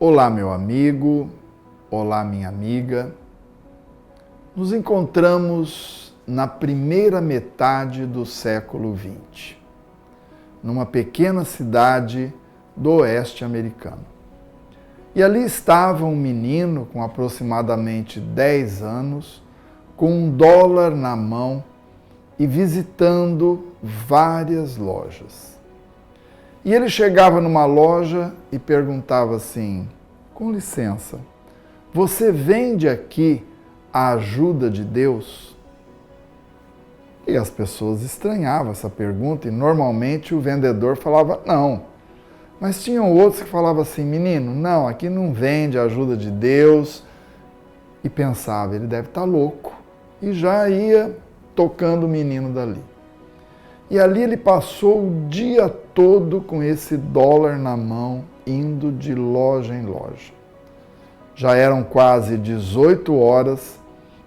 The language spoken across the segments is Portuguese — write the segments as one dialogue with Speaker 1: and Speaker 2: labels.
Speaker 1: Olá, meu amigo, olá, minha amiga. Nos encontramos na primeira metade do século XX, numa pequena cidade do oeste americano. E ali estava um menino com aproximadamente 10 anos, com $1 na mão e visitando várias lojas. E ele chegava numa loja e perguntava assim: com licença, você vende aqui a ajuda de Deus? E as pessoas estranhavam essa pergunta e normalmente o vendedor falava não. Mas tinham outros que falavam assim: menino, não, aqui não vende a ajuda de Deus. E pensava, ele deve estar louco. E já ia tocando o menino dali. E ali ele passou o dia todo com esse $1 na mão, indo de loja em loja. Já eram quase 18 horas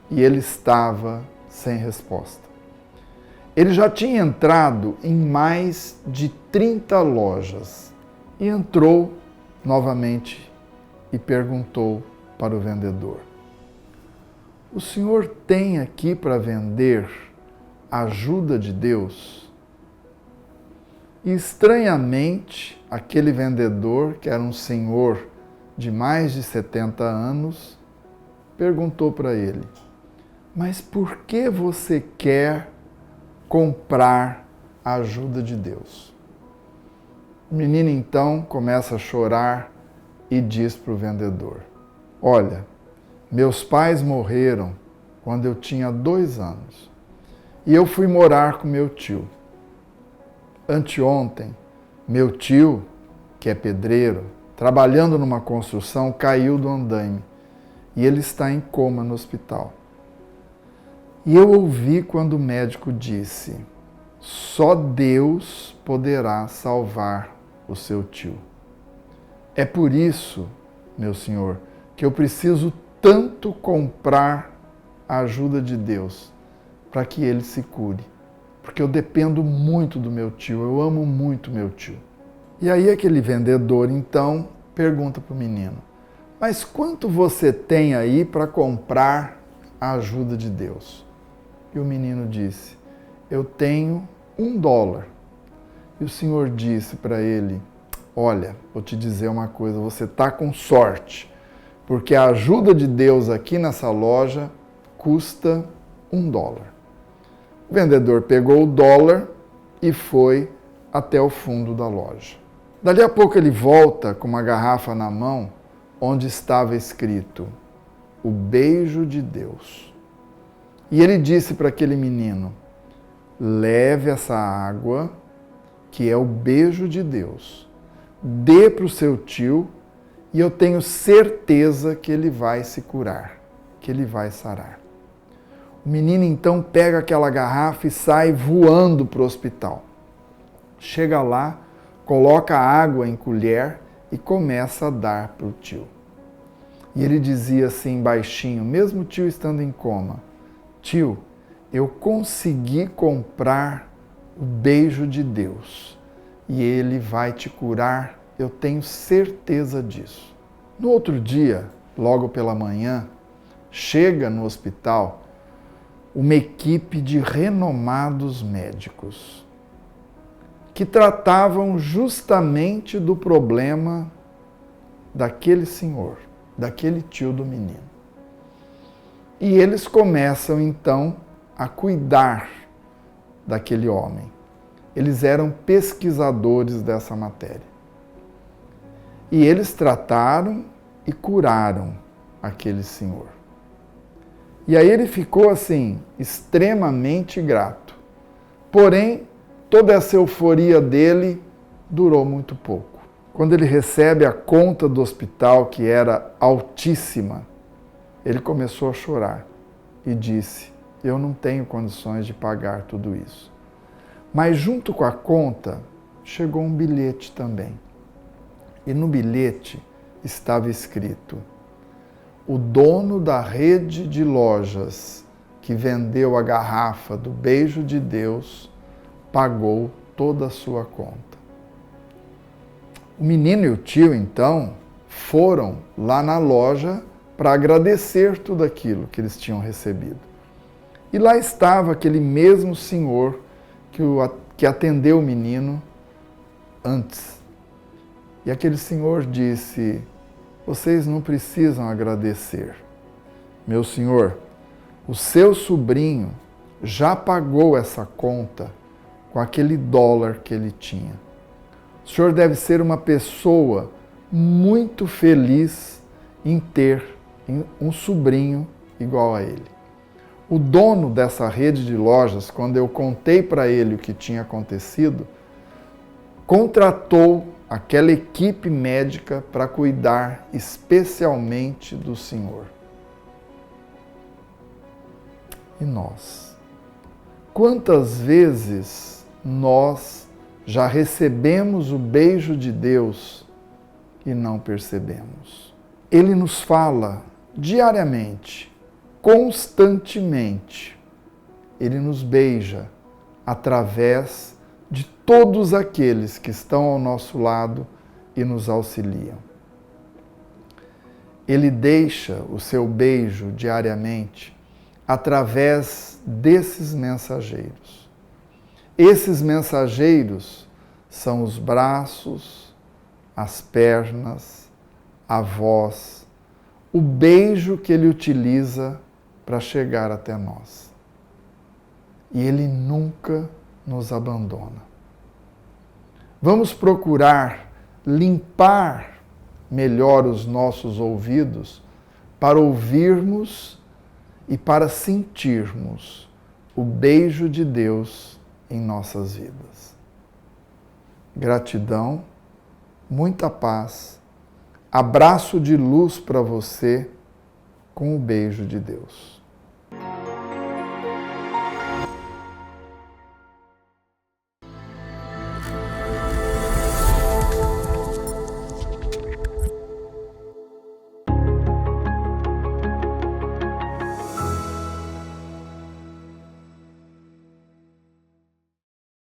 Speaker 1: e ele estava sem resposta. Ele já tinha entrado em mais de 30 lojas e entrou novamente e perguntou para o vendedor: o senhor tem aqui para vender a ajuda de Deus? E estranhamente, aquele vendedor, que era um senhor de mais de 70 anos, perguntou para ele: mas por que você quer comprar a ajuda de Deus? O menino então começa a chorar e diz para o vendedor: olha, meus pais morreram quando eu tinha 2 anos e eu fui morar com meu tio. Anteontem, meu tio, que é pedreiro, trabalhando numa construção, caiu do andaime e ele está em coma no hospital. E eu ouvi quando o médico disse: só Deus poderá salvar o seu tio. É por isso, meu senhor, que eu preciso tanto comprar a ajuda de Deus para que ele se cure. Porque eu dependo muito do meu tio, eu amo muito meu tio. E aí aquele vendedor, então, pergunta para o menino: mas quanto você tem aí para comprar a ajuda de Deus? E o menino disse: eu tenho $1. E o senhor disse para ele: olha, vou te dizer uma coisa, você está com sorte, porque a ajuda de Deus aqui nessa loja custa $1. O vendedor pegou o $1 e foi até o fundo da loja. Dali a pouco ele volta com uma garrafa na mão onde estava escrito: o beijo de Deus. E ele disse para aquele menino: leve essa água, que é o beijo de Deus, dê para o seu tio e eu tenho certeza que ele vai se curar, que ele vai sarar. O menino então pega aquela garrafa e sai voando para o hospital. Chega lá, coloca a água em colher e começa a dar para o tio. E ele dizia assim baixinho, mesmo o tio estando em coma: tio, eu consegui comprar o beijo de Deus e ele vai te curar, eu tenho certeza disso. No outro dia, logo pela manhã, chega no hospital uma equipe de renomados médicos que tratavam justamente do problema daquele senhor, daquele tio do menino. E eles começam então a cuidar daquele homem. Eles eram pesquisadores dessa matéria. E eles trataram e curaram aquele senhor. E aí ele ficou assim, extremamente grato. Porém, toda essa euforia dele durou muito pouco. Quando ele recebe a conta do hospital, que era altíssima, ele começou a chorar e disse: eu não tenho condições de pagar tudo isso. Mas junto com a conta, chegou um bilhete também. E no bilhete estava escrito: o dono da rede de lojas que vendeu a garrafa do beijo de Deus pagou toda a sua conta. O menino e o tio, então, foram lá na loja para agradecer tudo aquilo que eles tinham recebido. E lá estava aquele mesmo senhor que atendeu o menino antes. E aquele senhor disse: vocês não precisam agradecer. Meu senhor, o seu sobrinho já pagou essa conta com aquele dólar que ele tinha. O senhor deve ser uma pessoa muito feliz em ter um sobrinho igual a ele. O dono dessa rede de lojas, quando eu contei para ele o que tinha acontecido, contratou aquela equipe médica para cuidar especialmente do senhor. E nós? Quantas vezes nós já recebemos o beijo de Deus e não percebemos? Ele nos fala diariamente, constantemente. Ele nos beija através de todos aqueles que estão ao nosso lado e nos auxiliam. Ele deixa o seu beijo diariamente através desses mensageiros. Esses mensageiros são os braços, as pernas, a voz, o beijo que ele utiliza para chegar até nós. E ele nunca nos abandona. Vamos procurar limpar melhor os nossos ouvidos para ouvirmos e para sentirmos o beijo de Deus em nossas vidas. Gratidão, muita paz, abraço de luz para você com o beijo de Deus.